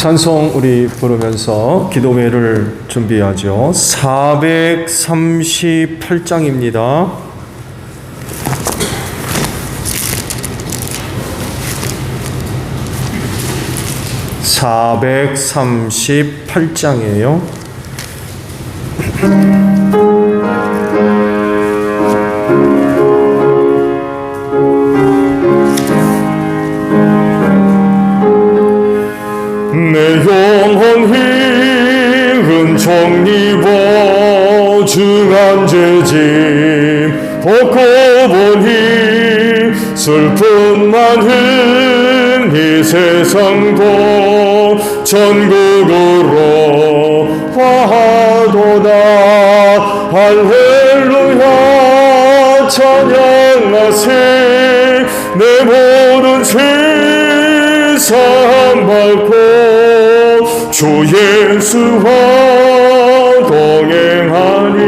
찬송 우리 부르면서 기도회를 준비하죠. 438장입니다. 438장이에요. 내 영혼이 은총 입어 중한 죄짐 벗고 보니 슬픔 많은 이 세상도 천국으로 화하도다. 할렐루야 찬양하세. 내 모든 죄 사함 받고 주 예수와 동행하니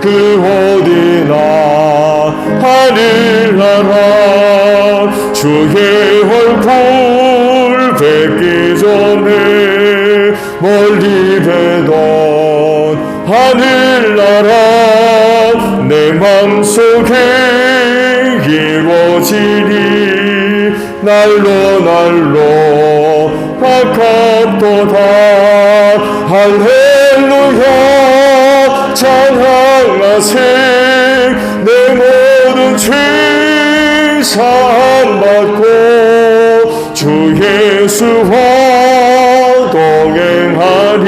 그 어디나 하늘나라 주의 얼굴 뵙기 전에 멀리 뵈던 하늘나라 내 맘속에 이루어지리. 날로 가깝도다. 할렐루야 찬양하세. 내 모든 죄 사함 받고 주 예수와 동행하니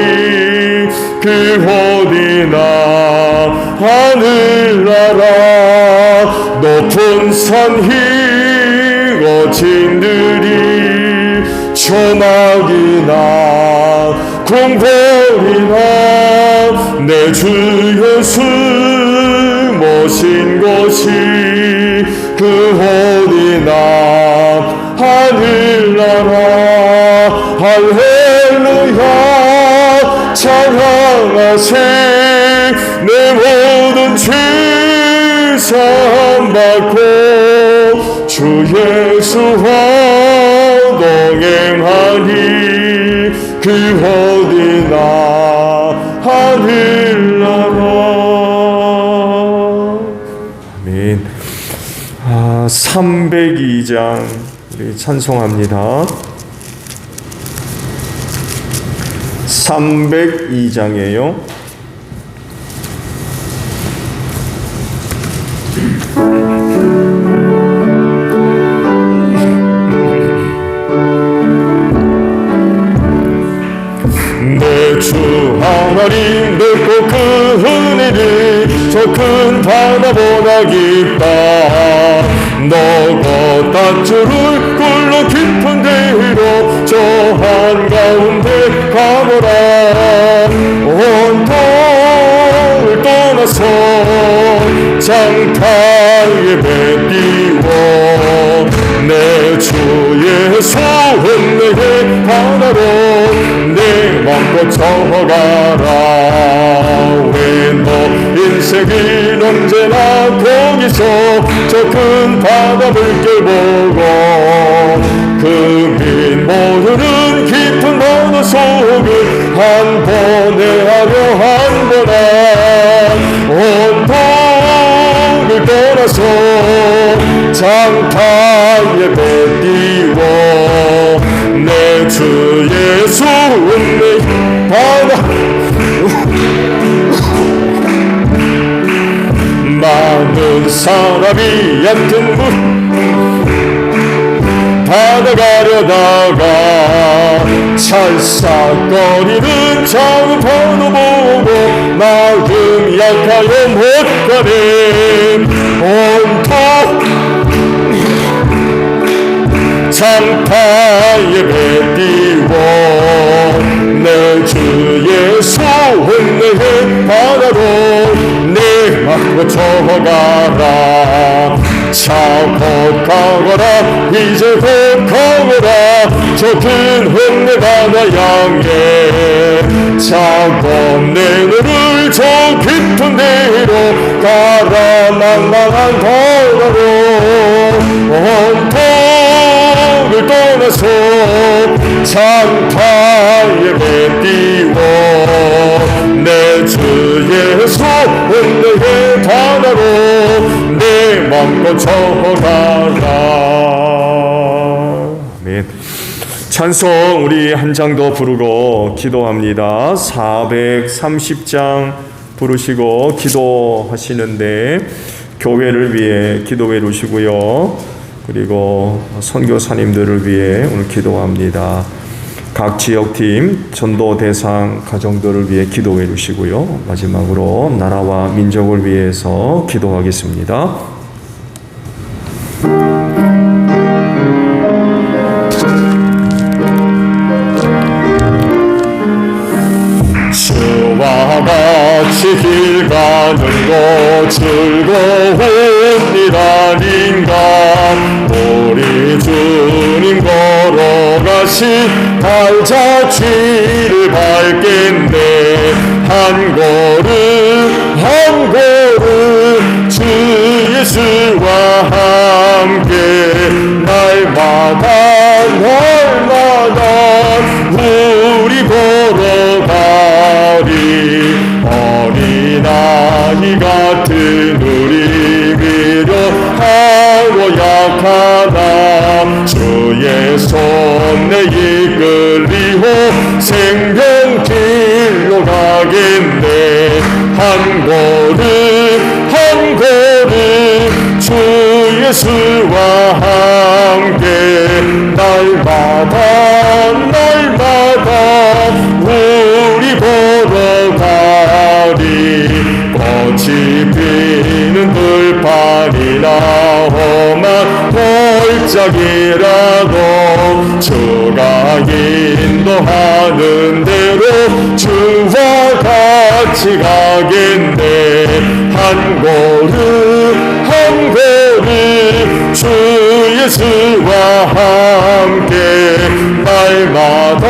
그 어디나 하늘나라 높은 산이 거친들이 초막이나 궁궐이나 내 주 예수 모신 곳이 그 어디나 하늘나라. 할렐루야 찬양하세. 내 모든 죄 사함 받고 주 예수와 동행하니 그 어디나 하늘나라. 아멘. 302장 우리 찬송합니다. 302장이에요. 내 주 하나님 늙고 그 은혜를 저 큰 바다보다 깊다. 너가 밧줄을 굴러 깊은 데로 저 한가운데 가보라. 온 땅을 떠나서 장타에 뱉띄워 내 주 예수 은혜의 바다로 내 맘껏 저어가라. 왜 너 인생은 언제나 거기서 저 큰 바다 물결 보고 그 민 모르는 깊은 바다 속을 한 번에 하며 한 번아 온 땅을 떠나서 장타에 뱉띄워 내 주 예수 은혜 바다 많은 사람이 얕은 물 바다 가려다가 찰싹거리는 작은 파도 보고 마음 약하여 못 가네. 온통 장타에 뱉띄워 내 주 예수 은혜의 바다로 내 맘껏 저어가라. 자 곧 가거라. 이제 곧 가거라. 저 큰 은혜 바다 향해 자 곧 내 눈을 저 깊은 데로 가라. 망망한 바다로 온통 세상을 떠나서 장타 예배 띄워 내 주 예수 은혜의 바다로 내 맘껏 저가라. 아멘. 찬송 우리 한 장 더 부르고 기도합니다. 430장 부르시고 기도하시는데 교회를 위해 기도해 주시고요. 그리고 선교사님들을 위해 오늘 기도합니다. 각 지역팀 전도 대상 가정들을 위해 기도해 주시고요. 마지막으로 나라와 민족을 위해서 기도하겠습니다. 주와 같이 길 가는 것 즐거운 일 아닌가. 우리 주님 걸어가신 발자취를 밟겠네. 한 걸음 한 걸음 주 예수와 함께 날마다 우리 걸어가리. 어린아이 같은 우리 미련하고 약하나 주의 손에 이끌리고 생명길로 가겠네. 한 걸음 한 걸음 주 예수와 함께 날마다 우리 걸어가리. 꽃이 피는 들판이나 험한 골짜기라도 주가 인도하는 대로 주와 같이 가겠네. 한 걸음 한 걸음 주 예수와 함께 날마다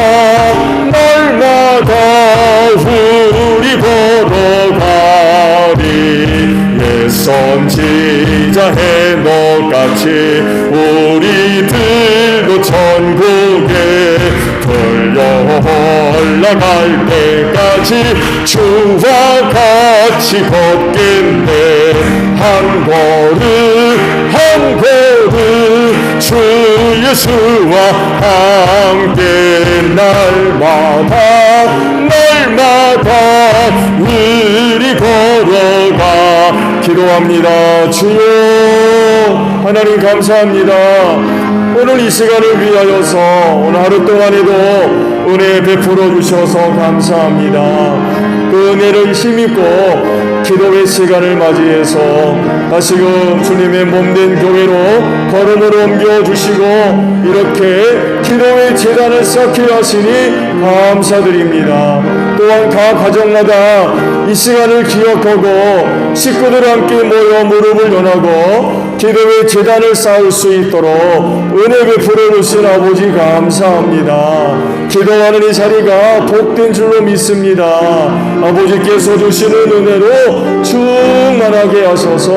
우리 걸어가리. 옛 선지자 해녹같이 우리들도 천국에 돌려 올라갈 때까지 주와 같이 걷겠네. 한 걸음 한 걸음 주 예수와 함께 날마다 우리 걸어가. 기도합니다. 주여 하나님 감사합니다. 오늘 이 시간을 위하여서 오늘 하루 동안에도 은혜 베풀어 주셔서 감사합니다. 그 은혜를 힘입고 기도의 시간을 맞이해서 다시금 주님의 몸된 교회로 걸음을 옮겨주시고 이렇게 기도의 제단을 쌓게 하시니 감사드립니다. 또한 각 가정마다 이 시간을 기억하고 식구들 함께 모여 무릎을 연하고 기도의 제단을 쌓을 수 있도록 은혜 베풀어 주신 아버지 감사합니다. 기도하는 이 자리가 복된 줄로 믿습니다. 아버지께서 주시는 은혜로 충만하게 하셔서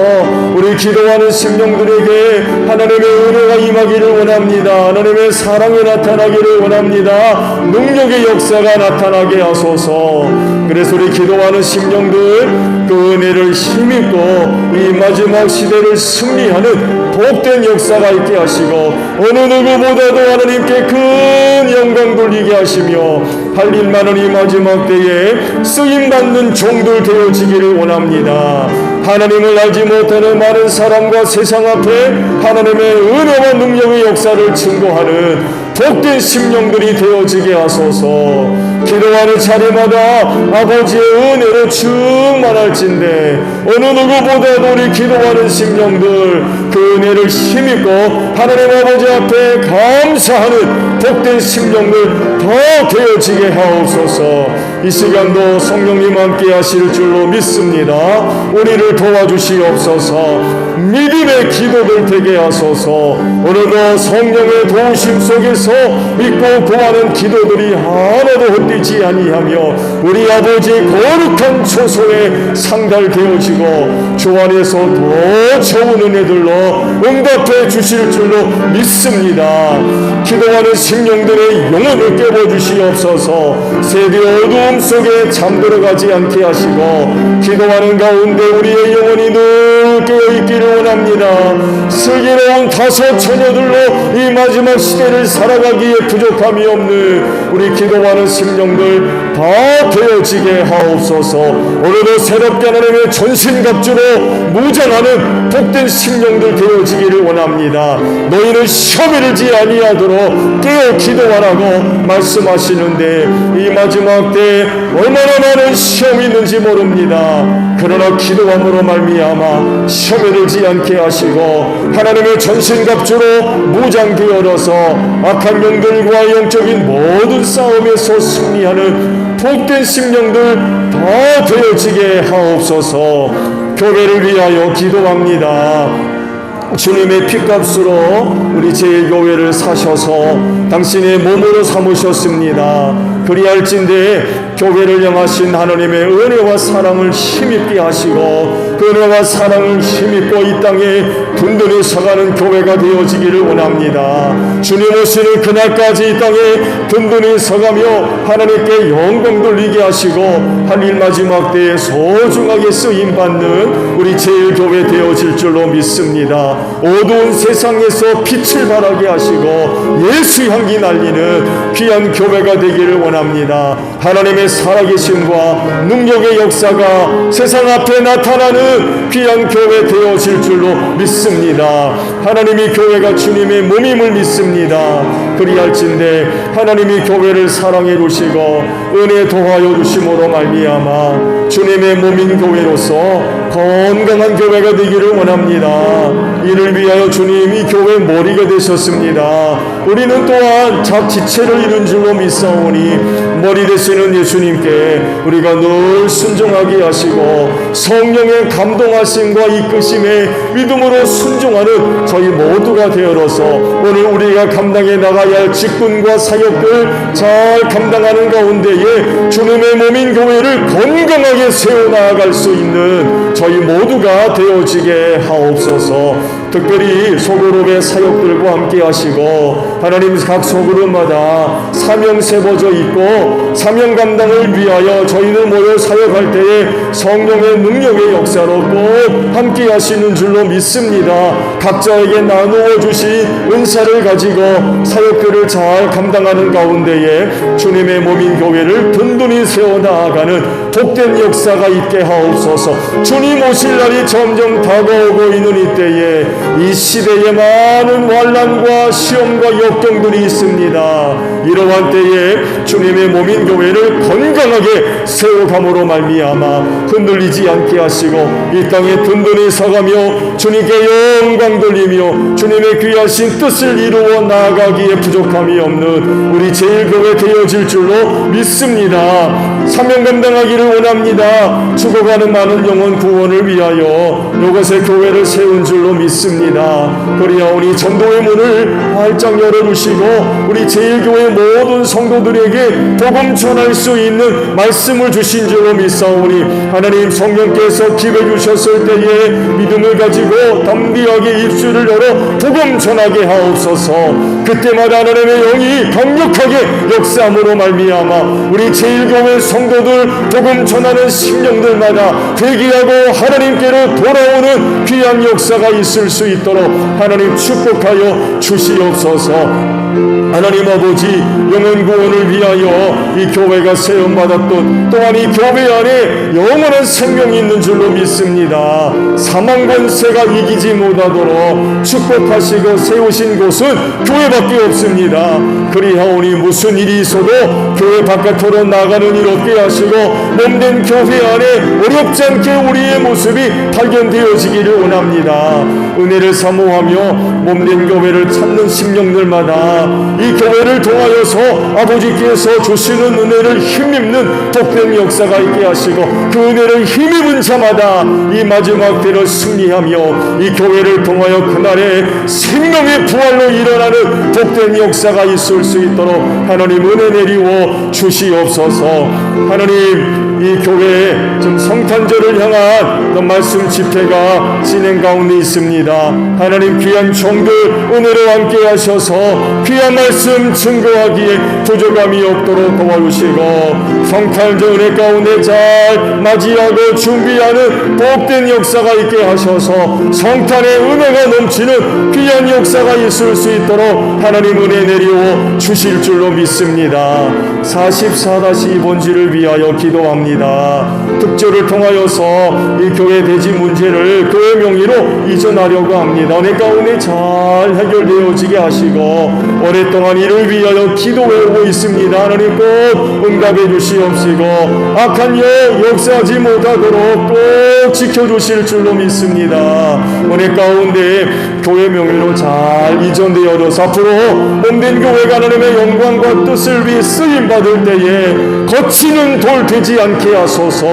우리 기도하는 심령들에게 하나님의 은혜가 임하기를 원합니다. 하나님의 사랑이 나타나기를 원합니다. 능력의 역사가 나타나게 하소서. 그래서 우리 기도하는 심령들 그 은혜를 힘입고 이 마지막 시대를 승리하는 복된 역사가 있게 하시고 어느 누구보다도 하나님께 큰 영광 돌리게 하시며 할 일 많은 이 마지막 때에 쓰임받는 종들 되어지기를 원합니다. 하나님을 알지 못하는 많은 사람과 세상 앞에 하나님의 은혜와 능력의 역사를 증거하는 복된 심령들이 되어지게 하소서. 기도하는 자리마다 아버지의 은혜로 충만할진대 어느 누구보다도 우리 기도하는 심령들 그 은혜를 힘입고 하나님 아버지 앞에 감사하는 복된 심령들 더 되어지게 하옵소서. 이 시간도 성령님 함께 하실 줄로 믿습니다. 우리를 도와주시옵소서. 믿음의 기도들 되게 하소서. 오늘도 성령의 도우심 속에서 믿고 구하는 기도들이 하나도 헛되지 아니하며 우리 아버지 거룩한 초소에 상달되어지고 주 안에서 더 좋은 은혜들로 응답해 주실 줄로 믿습니다. 기도하는 심령들의 영혼을 깨워주시옵소서. 세대 어두움 속에 잠들어가지 않게 하시고 기도하는 가운데 우리의 영혼이 늘 깨어있기를 원합니다. 슬기로운 다섯 처녀들로 이 마지막 시대를 살아가기에 부족함이 없는 우리 기도하는 심령들 다 되어지게 하옵소서. 오늘도 새롭게 하나님의 전신갑주로 무장하는 복된 심령들 되어지기를 원합니다. 너희는 시험에 들지 아니하도록 깨어 기도하라고 말씀하시는데 이 마지막 때 얼마나 많은 시험이 있는지 모릅니다. 그러나 기도함으로 말미암아 시험에 들지 않게 하시고 하나님의 전신갑주로 무장되어서 악한 영들과 영적인 모든 싸움에서 승리하는 복된 심령들 다 되어지게 하옵소서. 교회를 위하여 기도합니다. 주님의 핏값으로 우리 제1교회를 사셔서 당신의 몸으로 삼으셨습니다. 그리할진대 교회를 향하신 하나님의 은혜와 사랑을 힘입게 하시고 그 은혜와 사랑을 힘입고 이 땅에 든든히 서가는 교회가 되어지기를 원합니다. 주님 오시는 그날까지 이 땅에 든든히 서가며 하나님께 영광 돌리게 하시고 한 일 마지막 때에 소중하게 쓰임받는 우리 제1교회 되어질 줄로 믿습니다. 어두운 세상에서 빛을 발하게 하시고 예수 향기 날리는 귀한 교회가 되기를 원합니다. 하나님의 살아계심과 능력의 역사가 세상 앞에 나타나는 귀한 교회 되어질 줄로 믿습니다. 하나님이 교회가 주님의 몸임을 믿습니다. 그리할진대 하나님이 교회를 사랑해 주시고 은혜 도하여 주심으로 말미암아 주님의 몸인 교회로서 건강한 교회가 되기를 원합니다. 이를 위하여 주님이 교회 머리가 되셨습니다. 우리는 또한 지체를 이룬 줄로 믿사오니 머리 되시는 예수님께 우리가 늘 순종하게 하시고 성령의 감동하심과 이끄심에 믿음으로 순종하는 저희 모두가 되어서 오늘 우리가 감당해 나가야 할 직분과 사역들 잘 감당하는 가운데에 주님의 몸인 교회를 건강하게 세워나갈 수 있는 저희 모두가 되어지게 하옵소서. 특별히 소그룹의 사역들과 함께 하시고 하나님 각 소그룹마다 사명 세워져 있고 사명 감당을 위하여 저희들 모여 사역할 때에 성령의 능력의 역사로 꼭 함께 하시는 줄로 믿습니다. 각자에게 나누어 주신 은사를 가지고 사역들을 잘 감당하는 가운데에 주님의 몸인 교회를 든든히 세워나가는 복된 역사가 있게 하옵소서. 주님 오실 날이 점점 다가오고 있는 이때에 이 시대에 많은 환난과 시험과 역경들이 있습니다. 이러한 때에 주님의 몸인 교회를 건강하게 세워감으로 말미암아 흔들리지 않게 하시고 이 땅에 든든히 서가며 주님께 영광 돌리며 주님의 귀하신 뜻을 이루어 나아가기에 부족함이 없는 우리 제1교회 되어질 줄로 믿습니다. 사명 감당하기를 원합니다. 죽어가는 많은 영혼 구원을 위하여 이곳에 교회를 세운 줄로 믿습니다. 그리하오니 전도의 문을 활짝 열어주시고 우리 제1교회 모든 성도들에게 복음 전할 수 있는 말씀을 주신 줄로 믿사오니 하나님 성령께서 기회 주셨을 때에 믿음을 가지고 담대하게 입술을 열어 복음 전하게 하옵소서. 그때마다 하나님의 영이 강력하게 역사함으로 말미암아 우리 제1교회 성도들 복음 전하는 심령들마다 회개하고 하나님께로 돌아오는 귀한 역사가 있을 수 있도록 하나님 축복하여 주시옵소서. 하나님 아버지 영혼 구원을 위하여 이 교회가 세움받았던 또한 이 교회 안에 영원한 생명이 있는 줄로 믿습니다. 사망 권세가 이기지 못하도록 축복하시고 세우신 곳은 교회밖에 없습니다. 그리하오니 무슨 일이 있어도 교회 바깥으로 나가는 일 없게 하시고 몸된 교회 안에 어렵지 않게 우리의 모습이 발견되어지기를 원합니다. 은혜를 사모하며 몸된 교회를 찾는 심령들마다 이 교회를 통하여서 아버지께서 주시는 은혜를 힘입는 복된 역사가 있게 하시고, 그 은혜를 힘입은 자마다 이 마지막 때를 승리하며 이 교회를 통하여 그날에 생명의 부활로 일어나는 복된 역사가 있을 수 있도록 하나님 은혜 내리워 주시옵소서. 하나님, 이 교회에 지금 성탄절을 향한 그 말씀 집회가 진행 가운데 있습니다. 하나님, 귀한 종들 은혜로 함께 하셔서 귀한 말씀 증거하기에 부족함이 없도록 도와주시고, 성탄절 은혜 가운데 잘 맞이하고 준비하는 복된 역사가 있게 하셔서 성탄의 은혜가 넘치는 귀한 역사가 있을 수 있도록 하나님 은혜 내리워 주실 줄로 믿습니다. 44-2번지를 위하여 기도합니다. 특조를 통하여서 이 교회 대지 문제를 교회 명의로 이전하려고 합니다. 은혜 가운데 잘 해결되어지게 하시고, 오랫동안 이를 위하여 기도해오고 있습니다. 하나님 꼭 응답해 주시옵시고, 악한 역사하지 못하도록 꼭 지켜주실 줄로 믿습니다. 은혜 가운데 교회 명의로 잘 이전되어져서 앞으로 몸된 교회가 하나님의 영광과 뜻을 위해 쓰임받을 때에 거치는 돌 되지 않게 하소서.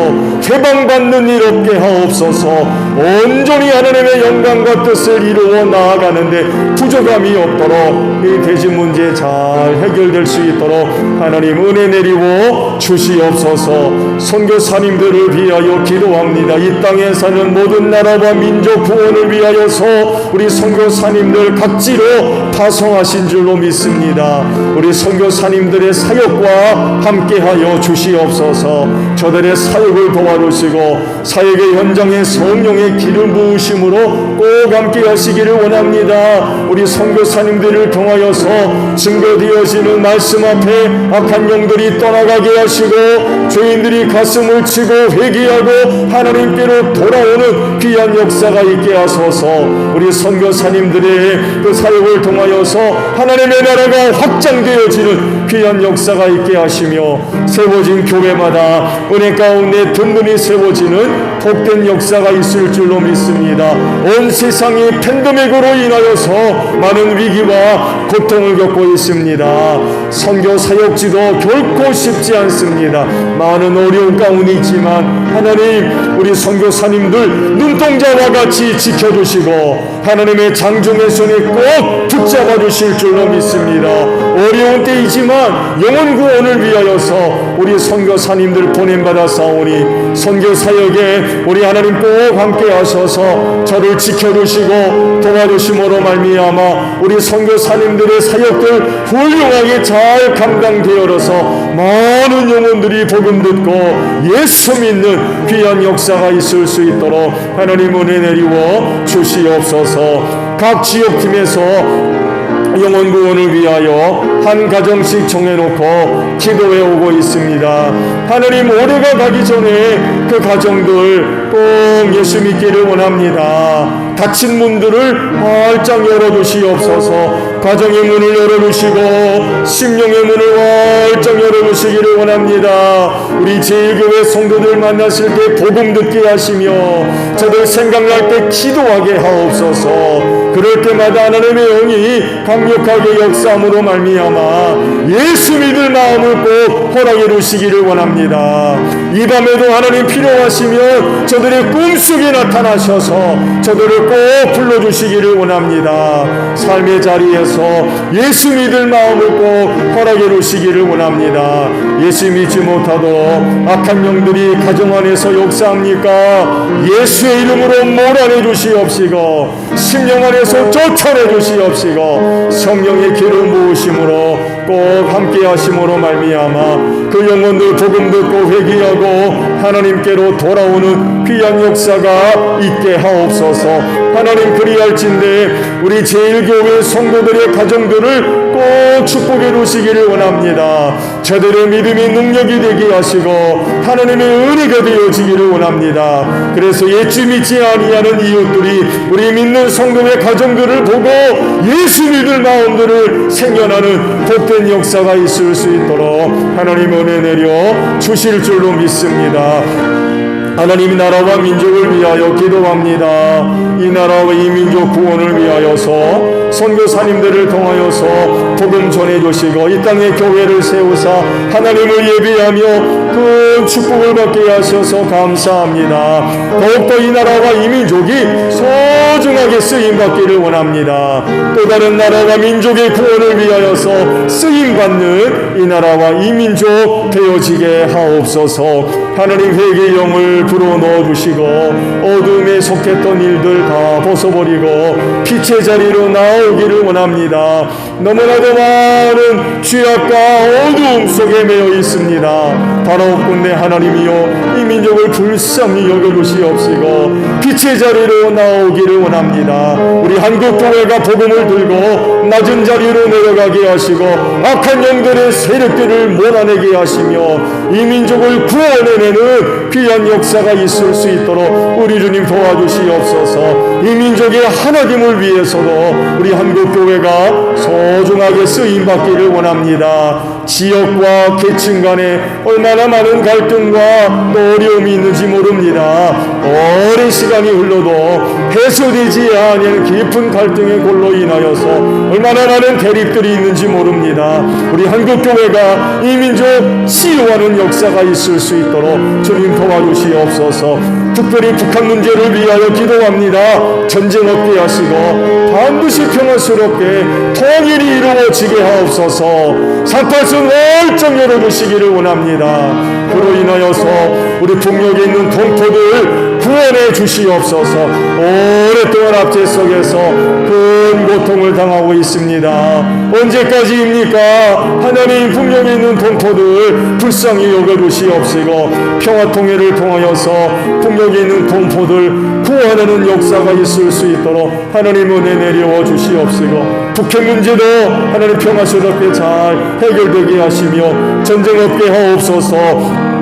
해방받는 일 없게 하옵소서. 온전히 하나님의 영광과 뜻을 이루어 나아가는데 부족함이 없도록 이 대진 문제 잘 해결될 수 있도록 하나님 은혜 내리고 주시옵소서. 선교사님들을 위하여 기도합니다. 이 땅에 사는 모든 나라와 민족 구원을 위하여서 우리 선교사님들 각지로 파송하신 줄로 믿습니다. 우리 선교사님들의 사역과 함께하여 주시옵소서. 저들의 사역을 도와주시고 사역의 현장에 성령의 기름 부으심으로 꼭 함께 하시기를 원합니다. 우리 선교사님들을 통하여서 증거되어지는 말씀 앞에 악한 영들이 떠나가게 하시고, 죄인들이 가슴을 치고 회개하고 하나님께로 돌아오는 귀한 역사가 있게 하소서. 우리 선교사님들의 그 사역을 통하여서 하나님의 나라가 확장되어지는 귀한 역사가 있게 하시며, 세워진 교회마다 은혜 가운데 든든히 세워지는 복된 역사가 있을 줄로 믿습니다. 온 세상이 팬데믹으로 인하여서 많은 위기와 고통을 겪고 있습니다. 선교 사역지도 결코 쉽지 않습니다. 많은 어려운 가운데 있지만 하나님, 우리 선교사님들 눈동자와 같이 지켜주시고 하나님의 장중의 손에 꼭 붙잡아 주실 줄로 믿습니다. 어려운 때이지만 영혼 구원을 위하여서 우리 선교사님들 보냄받아 싸우니 선교 사역에 우리 하나님 꼭 함께 하셔서 저를 지켜주시고 도와주심으로 말미암아 우리 선교사님들의 사역들 훌륭하게 잘 감당되어서 많은 영혼들이 복음 듣고 예수 믿는 귀한 역사가 있을 수 있도록 하나님 은혜 내리워 주시옵소서. 각 지역팀에서 영혼 구원을 위하여 한 가정씩 정해놓고 기도해 오고 있습니다. 하나님, 올해가 가기 전에 그 가정들 꼭 예수 믿기를 원합니다. 닫힌 문들을 활짝 열어주시옵소서. 가정의 문을 열어주시고 심령의 문을 활짝 열어주시기를 원합니다. 우리 제1교회 성도들 만났을 때 복음 듣게 하시며 저들 생각날 때 기도하게 하옵소서. 그럴 때마다 하나님의 영이 강력하게 역사함으로 말미암아 예수 믿을 마음을 꼭 허락해 주시기를 원합니다. 이 밤에도 하나님 필요하시면 저들의 꿈속에 나타나셔서 저들을 꼭 불러주시기를 원합니다. 삶의 자리에서 예수 믿을 마음을 꼭 허락해 주시기를 원합니다. 예수 믿지 못하도록 악한 영들이 가정 안에서 역사합니까? 예수의 이름으로 몰아내 주시옵시고 심령 안에서 쫓아내 주시옵시고 성령의 기름 부으심으로 꼭 함께 하심으로 말미암아 그 영혼들 복음 듣고 회개하고 하나님께로 돌아오는 귀한 역사가 있게 하옵소서. 하나님, 그리할진대 우리 제1교회 성도들의 가정들을 꼭 축복해 주시기를 원합니다. 저들의 믿음이 능력이 되게 하시고 하나님의 은혜가 되어지기를 원합니다. 그래서 예수 믿지 아니하는 이웃들이 우리 믿는 성도의 가정들을 보고 예수 믿을 마음들을 생겨나는 복된 역사가 있을 수 있도록 하나님 은혜 내려 주실 줄로 믿습니다. 하나님 나라와 민족을 위하여 기도합니다. 이 나라와 이 민족 구원을 위하여서 선교사님들을 통하여서 복음 전해주시고 이 땅에 교회를 세우사 하나님을 예비하며 큰 축복을 받게 하셔서 감사합니다. 더욱더 이 나라와 이 민족이 소중하게 쓰임받기를 원합니다. 또 다른 나라와 민족의 구원을 위하여서 쓰임받는 이 나라와 이 민족 되어지게 하옵소서. 하나님 회개의 영을 불어넣어 주시고 어둠에 속했던 일들 다 벗어버리고 빛의 자리로 나오기를 원합니다. 너무나도 많은 죄악과 어둠 속에 매여 있습니다. 바라옵건대 하나님이여 이 민족을 불쌍히 여겨주시옵시고 빛의 자리로 나오기를 원합니다. 우리 한국교회가 복음을 들고 낮은 자리로 내려가게 하시고 악한 영들의 세력들을 몰아내게 하시며 이 민족을 구원해내는 귀한 역사가 있을 수 있도록 우리 주님 도와주시옵소서. 이 민족의 하나님을 위해서도 우리 한국교회가 소중하게 쓰임받기를 원합니다. 지역과 계층 간에 얼마나 많은 갈등과 또 어려움이 있는지 모릅니다. 오랜 시간이 흘러도 해소되지 않은 깊은 갈등의 골로 인하여서 얼마나 많은 대립들이 있는지 모릅니다. 우리 한국교회가 이 민족 치유하는 역사가 있을 수 있도록 주님 도와주시옵소서. 특별히 북한 문제를 위하여 기도합니다. 전쟁 없게 하시고 반드시 평화스럽게 통일이 이루어지게 하옵소서. 사탄은 월정 열어주시기를 원합니다. 그로 인하여서 우리 북녘에 있는 동포들 구원해 주시옵소서. 오랫동안 압제 속에서 큰 고통을 당하고 있습니다. 언제까지입니까? 하나님 북녘에 있는 동포들 불쌍히 여겨주시옵시고 평화통일을 통하여서 북녘에 있는 동포들 구원하는 역사가 있을 수 있도록 하나님 은혜 내려와 주시옵시고 북핵 문제도 하나님 평화스럽게 잘 해결되게 하시며 전쟁 없게 하옵소서.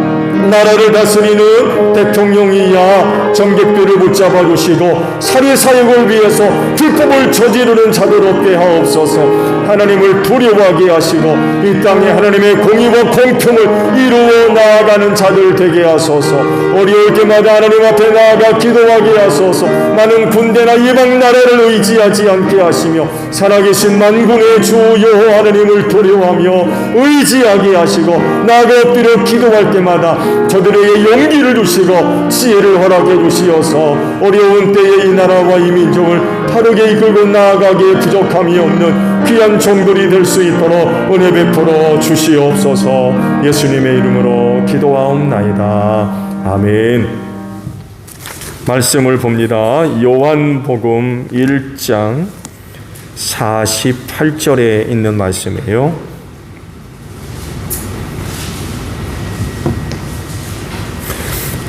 나라를 다스리는 대통령이야 정객들을 붙잡아 주시고 살해 사역을 위해서 불법을 저지르는 자들 없게 하옵소서. 하나님을 두려워하게 하시고 이 땅에 하나님의 공의와 공평을 이루어 나아가는 자들 되게 하소서. 어려울 때마다 하나님 앞에 나아가 기도하게 하소서. 많은 군대나 이방 나라를 의지하지 않게 하시며 살아계신 만군의 주여 하나님을 두려워하며 의지하게 하시고 나아가 엎드려 기도할 때마다 저들에게 용기를 주시고 지혜를 허락해 주시어서 어려운 때에 이 나라와 이 민족을 바르게 이끌고 나아가기에 부족함이 없는 귀한 종들이 될 수 있도록 은혜 베풀어 주시옵소서. 예수님의 이름으로 기도하옵나이다. 아멘. 말씀을 봅니다. 요한복음 1장 48절에 있는 말씀이에요.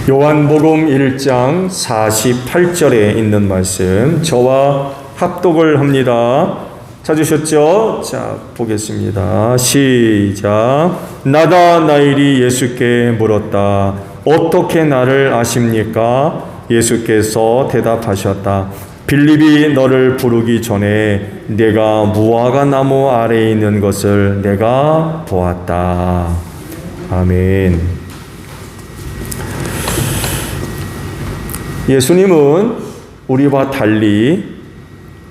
요한복음 1장 48절에 있는 말씀 저와 합독을 합니다. 찾으셨죠? 자, 보겠습니다. 시작. 나다나엘이 예수께 물었다. 어떻게 나를 아십니까? 예수께서 대답하셨다. 빌립이 너를 부르기 전에 내가 무화과 나무 아래에 있는 것을 내가 보았다. 아멘. 예수님은 우리와 달리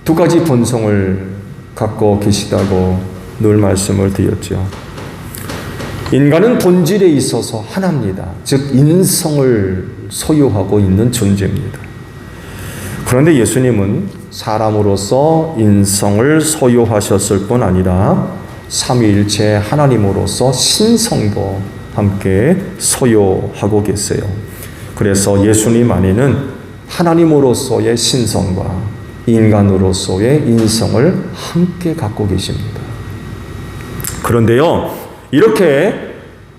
두 가지 본성을 갖고 계시다고 늘 말씀을 드렸죠. 인간은 본질에 있어서 하나입니다. 즉 인성을 소유하고 있는 존재입니다. 그런데 예수님은 사람으로서 인성을 소유하셨을 뿐 아니라 삼위일체 하나님으로서 신성도 함께 소유하고 계세요. 그래서 예수님 안에는 하나님으로서의 신성과 인간으로서의 인성을 함께 갖고 계십니다. 그런데요, 이렇게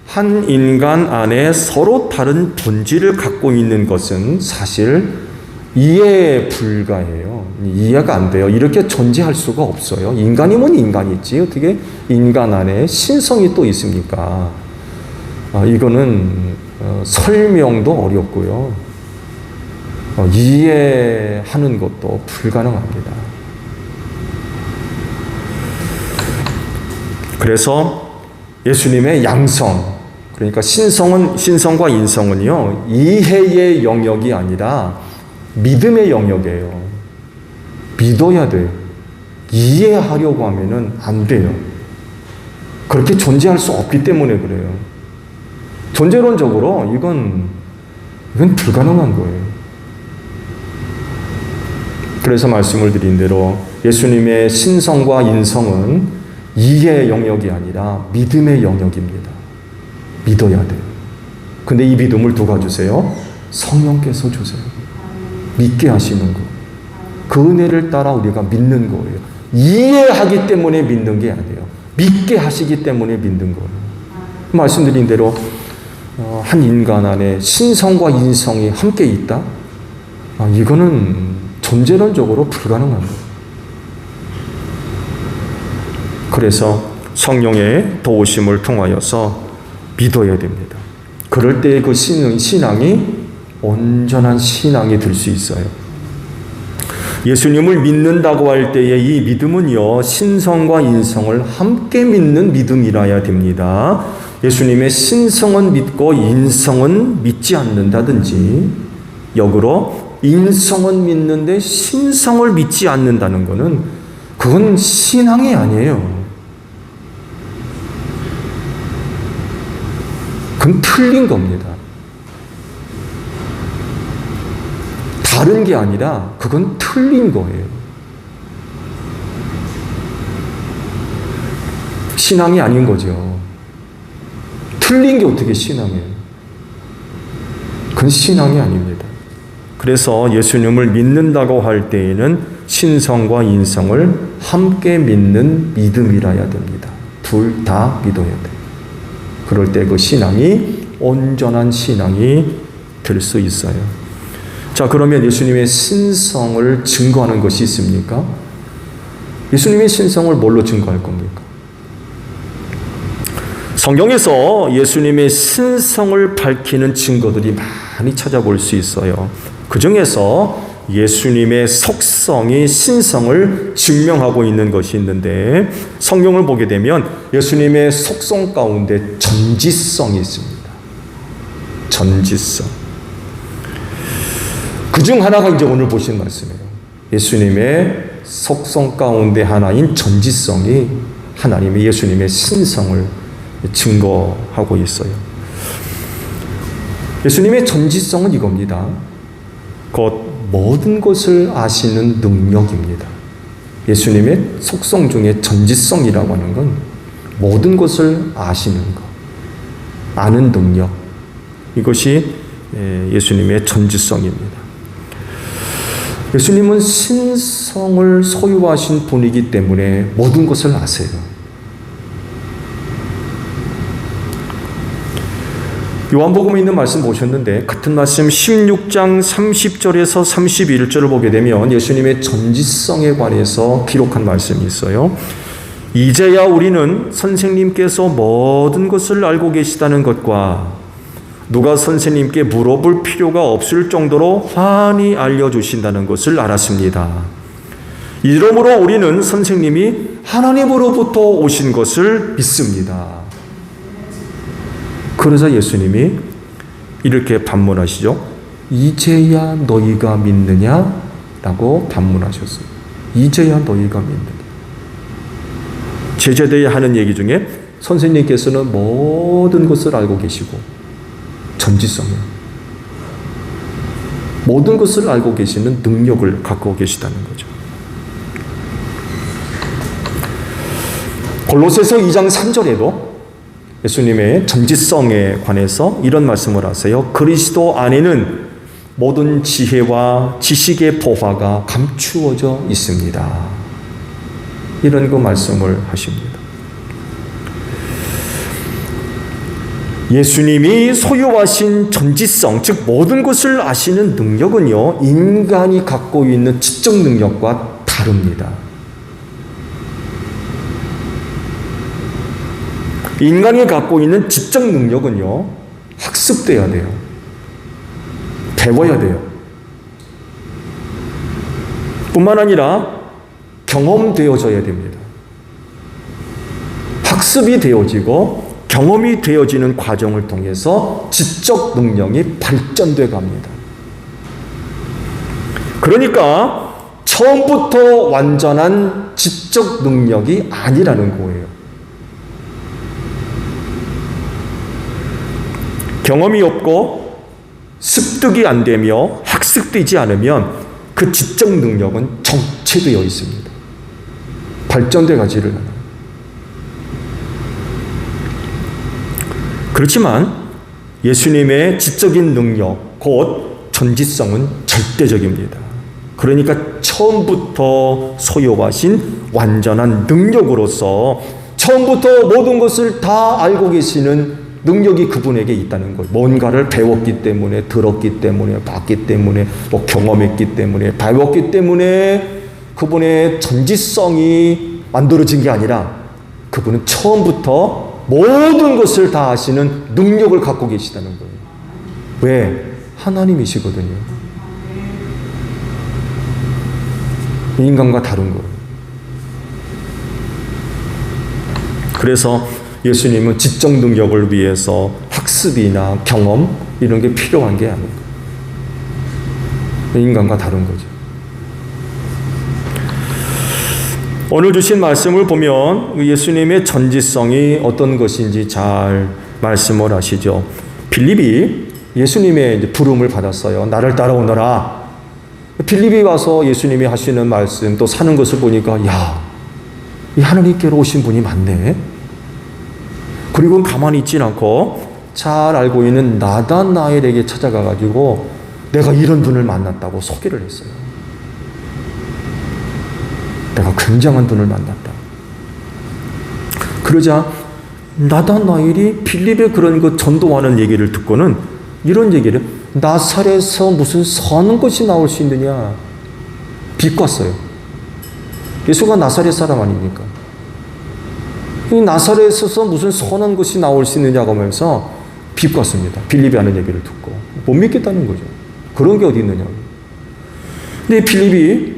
한 인간 안에 서로 다른 본질을 갖고 있는 것은 사실 이해 불가해요. 이해가 안 돼요. 이렇게 존재할 수가 없어요. 인간이면 인간이지 어떻게 인간 안에 신성이 또 있습니까? 이거는 설명도 어렵고요. 이해하는 것도 불가능합니다. 그래서 예수님의 양성, 그러니까 신성과 인성은요, 이해의 영역이 아니라 믿음의 영역이에요. 믿어야 돼요. 이해하려고 하면은 안 돼요. 그렇게 존재할 수 없기 때문에 그래요. 존재론적으로 이건 불가능한 거예요. 그래서 말씀을 드린 대로 예수님의 신성과 인성은 이해의 영역이 아니라 믿음의 영역입니다. 믿어야 돼요. 근데 이 믿음을 누가 주세요? 성령께서 주세요. 믿게 하시는 거. 그 은혜를 따라 우리가 믿는 거예요. 이해하기 때문에 믿는 게 아니에요. 믿게 하시기 때문에 믿는 거예요. 말씀드린 대로 한 인간 안에 신성과 인성이 함께 있다? 이거는 존재론적으로 불가능한 거예요. 그래서 성령의 도우심을 통하여서 믿어야 됩니다. 그럴 때 그 신앙이 온전한 신앙이 될 수 있어요. 예수님을 믿는다고 할 때의 이 믿음은요, 신성과 인성을 함께 믿는 믿음이라야 됩니다. 예수님의 신성은 믿고 인성은 믿지 않는다든지, 역으로 인성은 믿는데 신성을 믿지 않는다는 것은 그건 신앙이 아니에요. 그건 틀린 겁니다. 다른 게 아니라 그건 틀린 거예요. 신앙이 아닌 거죠. 틀린 게 어떻게 신앙이에요? 그건 신앙이 아닙니다. 그래서 예수님을 믿는다고 할 때에는 신성과 인성을 함께 믿는 믿음이라야 됩니다. 둘 다 믿어야 돼요. 그럴 때 그 신앙이 온전한 신앙이 될 수 있어요. 자, 그러면 예수님의 신성을 증거하는 것이 있습니까? 예수님의 신성을 뭘로 증거할 겁니까? 성경에서 예수님의 신성을 밝히는 증거들이 많이 찾아볼 수 있어요. 그 중에서 예수님의 속성이 신성을 증명하고 있는 것이 있는데, 성경을 보게 되면 예수님의 속성 가운데 전지성이 있습니다. 전지성. 그 중 하나가 이제 오늘 보신 말씀이에요. 예수님의 속성 가운데 하나인 전지성이 하나님의 예수님의 신성을 증거하고 있어요. 예수님의 전지성은 이겁니다. 곧 모든 것을 아시는 능력입니다. 예수님의 속성 중에 전지성이라고 하는 건 모든 것을 아시는 것, 아는 능력, 이것이 예수님의 전지성입니다. 예수님은 신성을 소유하신 분이기 때문에 모든 것을 아세요. 요한복음에 있는 말씀 보셨는데, 같은 말씀 16장 30절에서 31절을 보게 되면 예수님의 전지성에 관해서 기록한 말씀이 있어요. 이제야 우리는 선생님께서 모든 것을 알고 계시다는 것과 누가 선생님께 물어볼 필요가 없을 정도로 환히 알려주신다는 것을 알았습니다. 이러므로 우리는 선생님이 하나님으로부터 오신 것을 믿습니다. 그러자 예수님이 이렇게 반문하시죠. 이제야 너희가 믿느냐? 라고 반문하셨어요. 이제야 너희가 믿느냐? 제자들이 하는 얘기 중에 선생님께서는 모든 것을 알고 계시고, 전지성이에요. 모든 것을 알고 계시는 능력을 갖고 계시다는 거죠. 골로새서 2장 3절에도 예수님의 전지성에 관해서 이런 말씀을 하세요. 그리스도 안에는 모든 지혜와 지식의 보화가 감추어져 있습니다. 이런 그 말씀을 하십니다. 예수님이 소유하신 전지성, 즉 모든 것을 아시는 능력은요, 인간이 갖고 있는 지적 능력과 다릅니다. 인간이 갖고 있는 지적 능력은요, 학습돼야 돼요. 배워야 돼요. 뿐만 아니라 경험되어져야 됩니다. 학습이 되어지고 경험이 되어지는 과정을 통해서 지적 능력이 발전돼 갑니다. 그러니까 처음부터 완전한 지적 능력이 아니라는 거예요. 경험이 없고 습득이 안 되며 학습되지 않으면 그 지적 능력은 정체되어 있습니다. 발전돼 가지를 않아요. 그렇지만 예수님의 지적인 능력, 곧 전지성은 절대적입니다. 그러니까 처음부터 소유하신 완전한 능력으로서 처음부터 모든 것을 다 알고 계시는 능력이 그분에게 있다는 거예요. 뭔가를 배웠기 때문에, 들었기 때문에, 봤기 때문에, 뭐 경험했기 때문에, 배웠기 때문에 그분의 전지성이 만들어진 게 아니라 그분은 처음부터 모든 것을 다 아시는 능력을 갖고 계시다는 거예요. 왜? 하나님이시거든요. 인간과 다른 거예요. 그래서 예수님은 지적 능력을 위해서 학습이나 경험 이런 게 필요한 게 아니고 인간과 다른 거죠. 오늘 주신 말씀을 보면 예수님의 전지성이 어떤 것인지 잘 말씀을 하시죠. 빌립이 예수님의 부름을 받았어요. 나를 따라오너라. 빌립이 와서 예수님이 하시는 말씀 또 사는 것을 보니까 야, 이 하나님께로 오신 분이 맞네. 그리고 가만히 있진 않고 잘 알고 있는 나다나엘에게 찾아가가지고 내가 이런 분을 만났다고 소개를 했어요. 내가 굉장한 분을 만났다. 그러자 나다나엘이 빌립의 그런 그 전도하는 얘기를 듣고는 이런 얘기를 나사렛에서 무슨 선한 것이 나올 수 있느냐 비꼬았어요. 예수가 나사렛 사람 아닙니까? 이 나사렛에서 무슨 선한 것이 나올 수 있느냐고 하면서 비꼬았습니다. 빌립이 하는 얘기를 듣고 못 믿겠다는 거죠. 그런 게 어디 있느냐. 근데 빌립이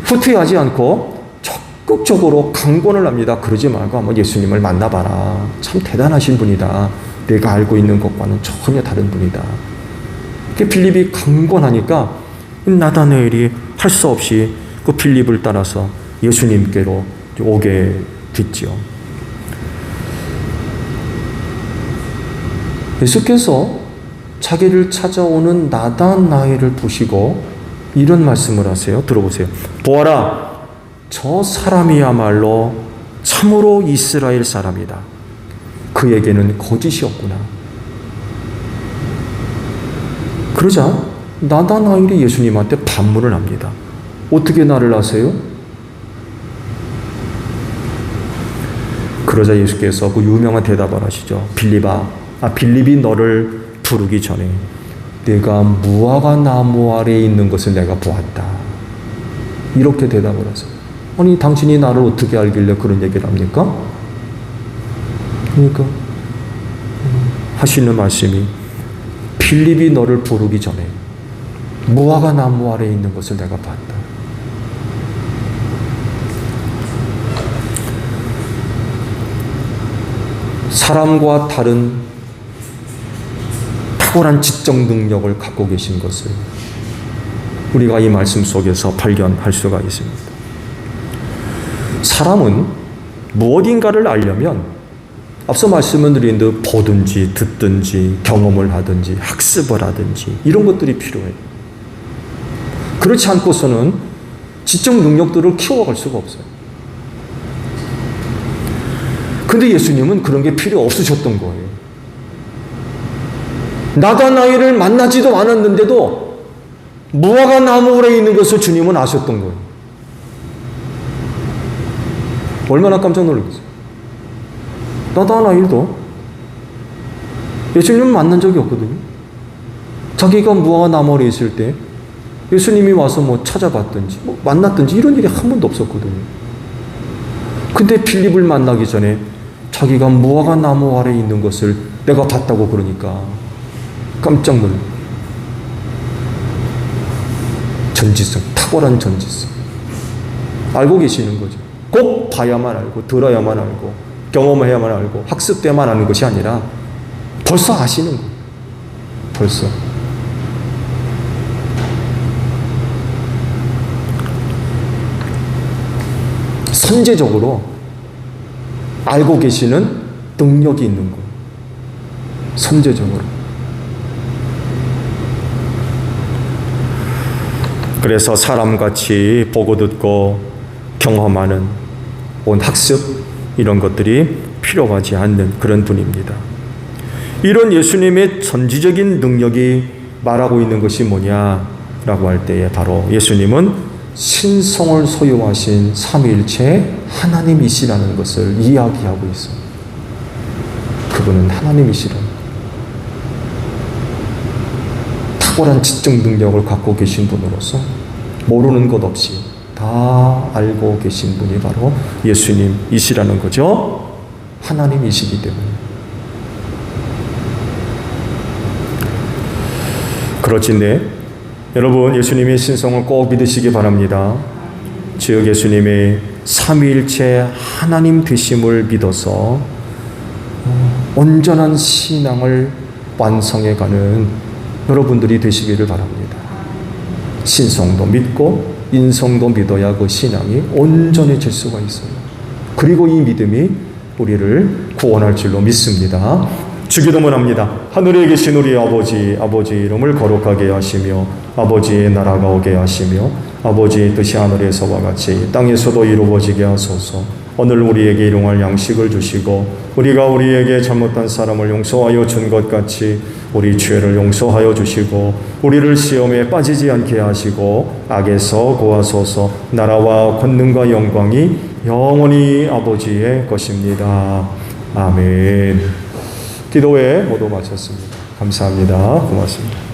후퇴하지 않고 적극적으로 강권을 합니다. 그러지 말고 한번 예수님을 만나봐라. 참 대단하신 분이다. 내가 알고 있는 것과는 전혀 다른 분이다. 빌립이 강권하니까 나다나엘이 할 수 없이 그 빌립을 따라서 예수님께로 오게 됐죠. 예수께서 자기를 찾아오는 나다나엘을 보시고 이런 말씀을 하세요. 들어보세요. 보아라, 저 사람이야말로 참으로 이스라엘 사람이다. 그에게는 거짓이 없구나. 그러자 나다나엘이 예수님한테 반문을 합니다. 어떻게 나를 아세요? 그러자 예수께서 그 유명한 대답을 하시죠. 빌립이 너를 부르기 전에 내가 무화과 나무 아래에 있는 것을 내가 보았다. 이렇게 대답을 하세요. 아니 당신이 나를 어떻게 알길래 그런 얘기를 합니까? 그러니까 하시는 말씀이 빌립이 너를 부르기 전에 무화과 나무 아래에 있는 것을 내가 봤다. 사람과 다른 탁월한 지적 능력을 갖고 계신 것을 우리가 이 말씀 속에서 발견할 수가 있습니다. 사람은 무엇인가를 알려면 앞서 말씀을 드린 듯 보든지 듣든지 경험을 하든지 학습을 하든지 이런 것들이 필요해요. 그렇지 않고서는 지적 능력들을 키워갈 수가 없어요. 근데 예수님은 그런 게 필요 없으셨던 거예요. 나다나엘을 만나지도 않았는데도 무화과 나무 아래에 있는 것을 주님은 아셨던 거예요. 얼마나 깜짝 놀랐어요. 나다나엘도 예수님을 만난 적이 없거든요. 자기가 무화과 나무 아래에 있을 때 예수님이 와서 뭐 찾아봤든지 뭐 만났든지 이런 일이 한 번도 없었거든요. 근데 빌립을 만나기 전에 자기가 무화과 나무 아래에 있는 것을 내가 봤다고 그러니까 깜짝 놀랐어요. 전지성, 탁월한 전지성. 알고 계시는 거죠. 꼭 봐야만 알고 들어야만 알고 경험해야만 알고 학습돼야만 하는 것이 아니라 벌써 아시는 거예요. 벌써. 선제적으로 알고 계시는 능력이 있는 거예요. 선제적으로. 그래서 사람같이 보고 듣고 경험하는 온 학습 이런 것들이 필요하지 않는 그런 분입니다. 이런 예수님의 전지적인 능력이 말하고 있는 것이 뭐냐라고 할 때에 바로 예수님은 신성을 소유하신 삼위일체 하나님이시라는 것을 이야기하고 있어요. 그분은 하나님이시라는 탁월한 지적 능력을 갖고 계신 분으로서 모르는 것 없이 다 알고 계신 분이 바로 예수님이시라는 거죠. 하나님이시기 때문에. 그렇진데 여러분, 예수님의 신성을 꼭 믿으시기 바랍니다. 즉 예수님의 삼위일체 하나님 되심을 믿어서 온전한 신앙을 완성해가는 여러분들이 되시기를 바랍니다. 신성도 믿고 인성도 믿어야 그 신앙이 온전해질 수가 있어요. 그리고 이 믿음이 우리를 구원할 줄로 믿습니다. 주기도문 합니다. 하늘에 계신 우리 아버지, 아버지 이름을 거룩하게 하시며 아버지의 나라가 오게 하시며 아버지의 뜻이 하늘에서와 같이 땅에서도 이루어지게 하소서. 오늘 우리에게 일용할 양식을 주시고 우리가 우리에게 잘못한 사람을 용서하여 준 것 같이 우리 죄를 용서하여 주시고 우리를 시험에 빠지지 않게 하시고 악에서 구하소서. 나라와 권능과 영광이 영원히 아버지의 것입니다. 아멘. 기도회 모두 마쳤습니다. 감사합니다. 고맙습니다.